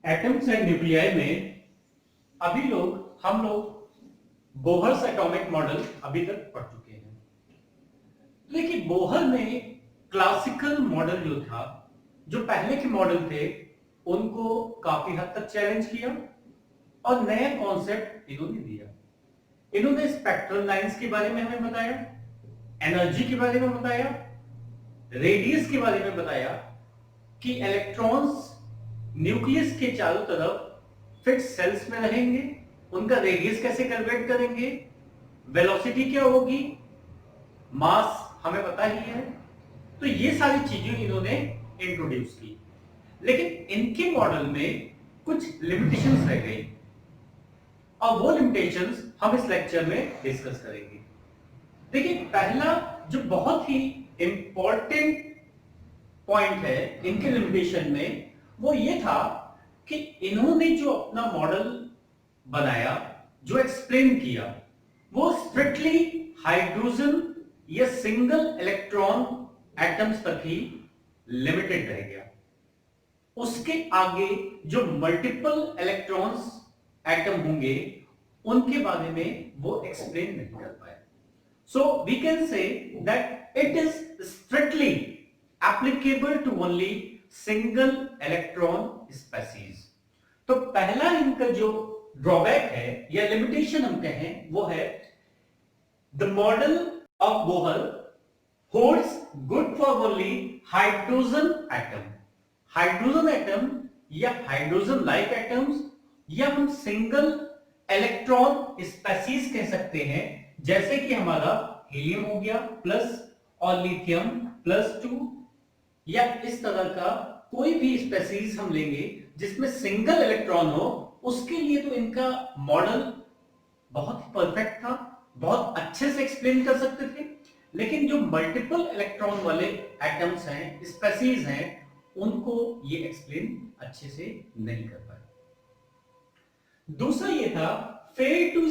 Atoms and nuclei में हम लोग बोहर्स एटॉमिक मॉडल अभी तक पढ़ चुके हैं। लेकिन बोहर ने क्लासिकल मॉडल जो था, जो पहले के मॉडल थे, उनको काफी हद तक चैलेंज किया और नया कॉन्सेप्ट इन्होंने दिया। इन्होंने स्पेक्ट्रल लाइंस के बारे में हमें बताया, एनर्जी के बारे में बताया, रेडियस के बारे में बताया कि इलेक्ट्रॉन्स न्यूक्लियस के चारों तरफ फिक्स सेल्स में रहेंगे, उनका रेडियस कैसे कैलकुलेट करेंगे, वेलोसिटी क्या होगी, मास हमें पता ही है। तो ये सारी चीजें इन्होंने इंट्रोड्यूस की, लेकिन इनके मॉडल में कुछ लिमिटेशंस रह गई और वो लिमिटेशंस हम इस लेक्चर में डिस्कस करेंगे। देखिए, पहला जो बहुत ही इंपॉर्टेंट पॉइंट है इनके लिमिटेशन में, वो ये था कि इन्होंने जो अपना मॉडल बनाया, जो एक्सप्लेन किया, वो स्ट्रिक्टली हाइड्रोजन या सिंगल इलेक्ट्रॉन एटम्स तक ही लिमिटेड रह गया। उसके आगे जो मल्टीपल इलेक्ट्रॉन्स एटम होंगे, उनके बारे में वो एक्सप्लेन नहीं कर पाए। So we can say that it is strictly applicable to only single electron species. तो पहला इनका जो ड्रॉबैक है या लिमिटेशन हम कहें, वो है the model of Bohr holds good for only hydrogen atom. Hydrogen atom या हाइड्रोजन लाइक एटम्स, या हम सिंगल इलेक्ट्रॉन स्पेसीज कह सकते हैं, जैसे कि हमारा हीलियम हो गया प्लस और लिथियम +2, या इस तरह का कोई भी स्पेसीज हम लेंगे जिसमें सिंगल इलेक्ट्रॉन हो, उसके लिए तो इनका मॉडल बहुत ही परफेक्ट था, बहुत अच्छे से एक्सप्लेन कर सकते थे। लेकिन जो मल्टीपल इलेक्ट्रॉन वाले एटम्स हैं, स्पेसीज हैं, उनको ये एक्सप्लेन अच्छे से नहीं कर पाए। दूसरा ये था fail to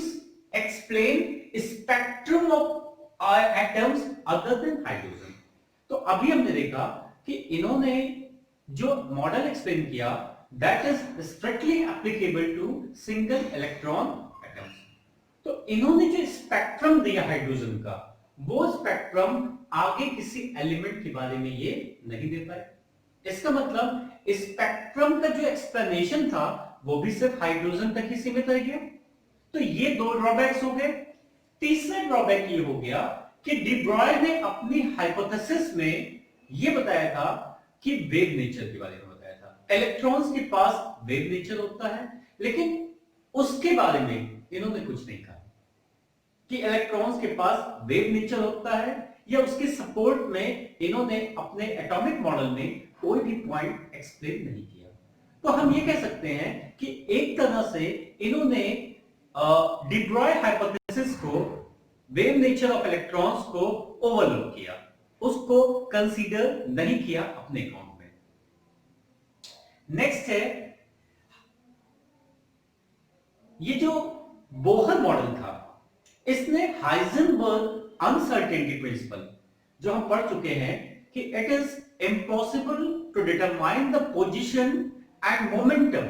explain spectrum of atoms other than hydrogen. तो अभी हमने देखा कि इन्होंने जो मॉडल एक्सप्लेन किया, that is strictly applicable to single electron atoms. तो इन्होंने जो स्पेक्ट्रम दिया हाइड्रोजन का, वो स्पेक्ट्रम आगे किसी एलिमेंट के बारे में ये नहीं दे पाए। इसका मतलब स्पेक्ट्रम का जो एक्सप्लेनेशन था, वो भी सिर्फ हाइड्रोजन तक ही सीमित रह गया। तो ये दो ड्रॉबैक्स हो गए। तीसरा ड्रॉबैक ये हो गया कि डी ब्रॉय ने अपनी हाइपोथेसिस में ये बताया था कि वेव नेचर के बारे में बताया था। इलेक्ट्रॉन्स के पास वेव नेचर होता है, लेकिन उसके बारे में इन्होंने कुछ नहीं कहा कि इलेक्ट्रॉन्स के पास वेव नेचर होता है, या उसके सपोर्ट में इन्होंने अपने एटॉमिक मॉडल में कोई भी पॉइंट एक्सप्लेन नहीं किया। तो हम ये कह सकते हैं कि एक तरह से इन्होंने डी ब्रॉय हाइपोथेसिस को, वेव नेचर ऑफ इलेक्ट्रॉन्स को ओवरलुक किया, उसको कंसीडर नहीं किया अपने अकाउंट में। नेक्स्ट है ये जो बोहर मॉडल था, इसने हाइजेनबर्ग अनसर्टेनिटी प्रिंसिपल, जो हम पढ़ चुके हैं कि it is impossible to determine the position and momentum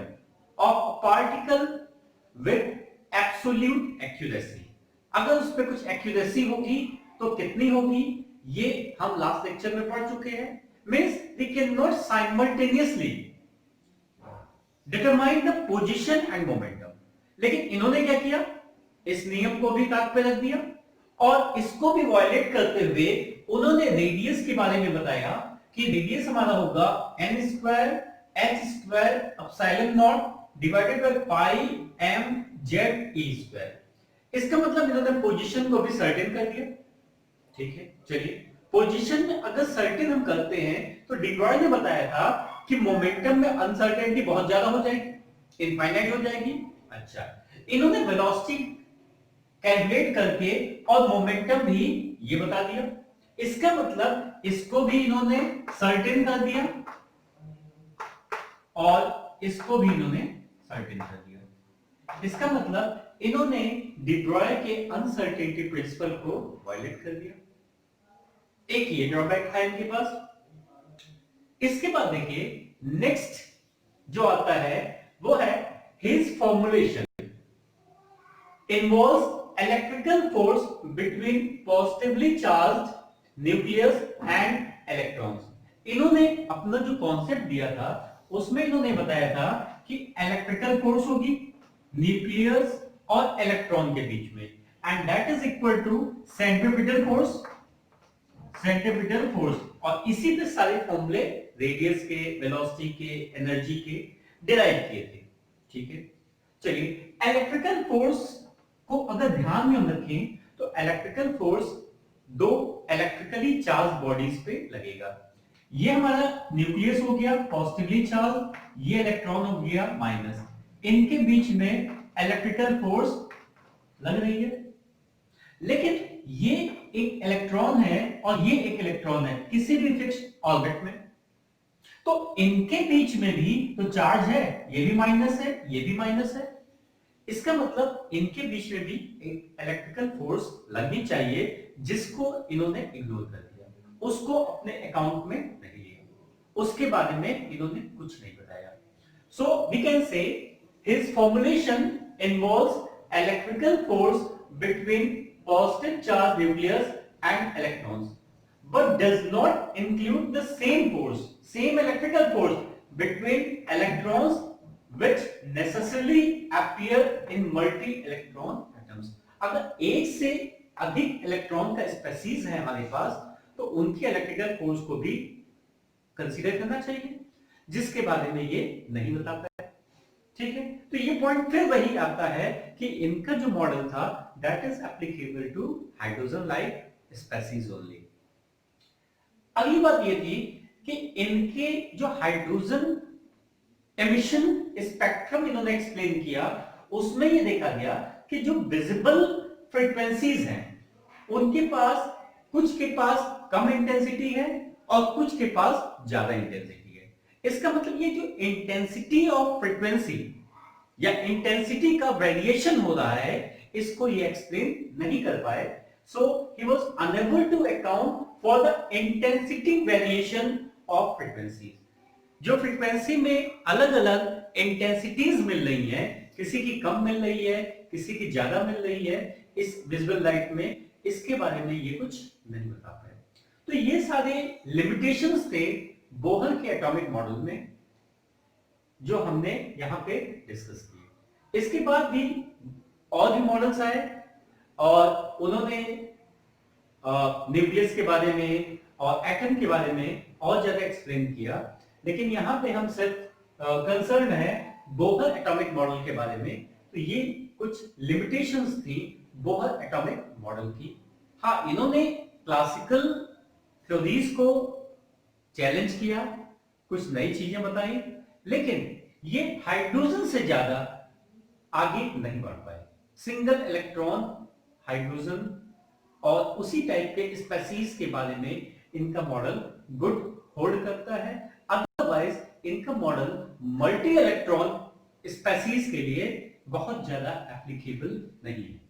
of particle with absolute accuracy. अगर उस पर कुछ एक्यूरेसी होगी तो कितनी होगी, ये हम लास्ट लेक्चर में पढ़ चुके हैं। Means we can not simultaneously determine the position and momentum. लेकिन इन्होंने क्या किया, इस नियम को भी ताक पे रख दिया और इसको भी वायलेट करते हुए उन्होंने रेडियस के बारे में बताया कि रेडियस हमारा होगा n² h² epsilon not divided by pi m z e²। इसका मतलब इन्होंने पोजीशन को भी सर्टेन कर दिया। ठीक है, चलिए, पोजीशन में अगर सर्टेन हम करते हैं तो डी ब्रॉय ने बताया था कि मोमेंटम में अनसर्टेनिटी बहुत ज्यादा हो जाएगी, इनफाइनाइट हो जाएगी। अच्छा, इन्होंने वेलोसिटी कैलकुलेट करके और मोमेंटम भी ये बता दिया। इसका मतलब इसको भी इन्होंने सर्टेन कर दिया और इसको भी इन्होंने सर्टेन कर दिया। इसका मतलब इन्होंने डी ब्रॉय के अनसर्टेनिटी प्रिंसिपल को वायलेट कर दिया। एक ये ड्रॉबैक था इनके पास। इसके बाद देखिए नेक्स्ट जो आता है वो है his formulation involves electrical force between positively charged nucleus and electrons। इन्होंने अपना जो कॉन्सेप्ट दिया था उसमें इन्होंने बताया था कि इलेक्ट्रिकल फोर्स होगी न्यूक्लियस और इलेक्ट्रॉन के बीच में, and that is equal to centripetal force, centripetal force. और इसी पे सारे फॉर्मूले रेडियस के, वेलोसिटी के, एनर्जी के डिराइव किए थे। ठीक है, चलिए इलेक्ट्रिकल फोर्स को अगर ध्यान में हम रखें तो इलेक्ट्रिकल फोर्स दो इलेक्ट्रिकली चार्ज बॉडीज पे लगेगा। ये हमारा न्यूक्लियस हो गया पॉजिटिवली चार्ज, ये इलेक्ट्रॉन हो गया माइनस, इनके बीच में इलेक्ट्रिकल फोर्स लग रही है। लेकिन ये एक इलेक्ट्रॉन है और ये एक इलेक्ट्रॉन है किसी भी फिक्स्ड ऑर्बिट में, तो इनके बीच में भी तो चार्ज है, ये भी माइनस है, ये भी माइनस है। इसका मतलब इनके बीच में भी एक इलेक्ट्रिकल फोर्स लगनी चाहिए, जिसको इन्होंने इग्नोर कर दिया, उसको अपने अकाउंट में नहीं लिया, उसके बारे में इन्होंने कुछ नहीं बताया। So we can say his formulation involves electrical force between positive charge nucleus and electrons, but does not include the same force, same electrical force between electrons which necessarily appear in multi-electron atoms। अगर एक से अधिक electron का species है हमारे पास तो उनकी electrical force को भी कंसीडर करना चाहिए, जिसके बारे में ये नहीं बताता है। ठीक है, तो ये पॉइंट फिर वही आता है कि इनका जो मॉडल था that is applicable to hydrogen like species only. अगली बात ये थी कि इनके जो हाइड्रोजन एमिशन स्पेक्ट्रम इन्होंने एक्सप्लेन किया, उसमें ये देखा गया कि जो विजिबल फ्रीक्वेंसीज हैं उनके पास, कुछ के पास कम इंटेंसिटी है और कुछ के पास ज्यादा इंटेंसिटी है। इसका मतलब ये जो इंटेंसिटी ऑफ फ्रीक्वेंसी या इंटेंसिटी का वेरिएशन हो रहा है, इसको ये एक्सप्लेन नहीं कर पाए। So he was unable to account for the intensity variation of frequencies. जो फ्रीक्वेंसी में अलग अलग इंटेंसिटीज मिल रही हैं, किसी की कम मिल रही है, किसी की ज्यादा मिल रही है इस विजुअल लाइट में, इसके बारे में ये कुछ नहीं बता पाए। तो ये सारे लिमिटेशंस थे बोहर के एटॉमिक मॉडल में जो हमने यहां पे डिस्कस किए। इसके बाद भी और भी मॉडल्स आए और उन्होंने न्यूक्लियस के बारे में और एटम के बारे में और ज्यादा एक्सप्लेन किया, लेकिन यहां पे हम सिर्फ कंसर्न है बोहर एटॉमिक मॉडल के बारे में। तो ये कुछ लिमिटेशंस थी बोहर एटॉमिक मॉडल की। हाँ, इन्होंने क्लासिकल थ्योरीज को चैलेंज किया, कुछ नई चीजें बताई, लेकिन ये हाइड्रोजन से ज्यादा आगे नहीं बढ़ पाए। सिंगल इलेक्ट्रॉन हाइड्रोजन और उसी टाइप के स्पेसीज के बारे में इनका मॉडल गुड होल्ड करता है, अदरवाइज इनका मॉडल मल्टी इलेक्ट्रॉन स्पेसीज के लिए बहुत ज्यादा एप्लीकेबल नहीं है।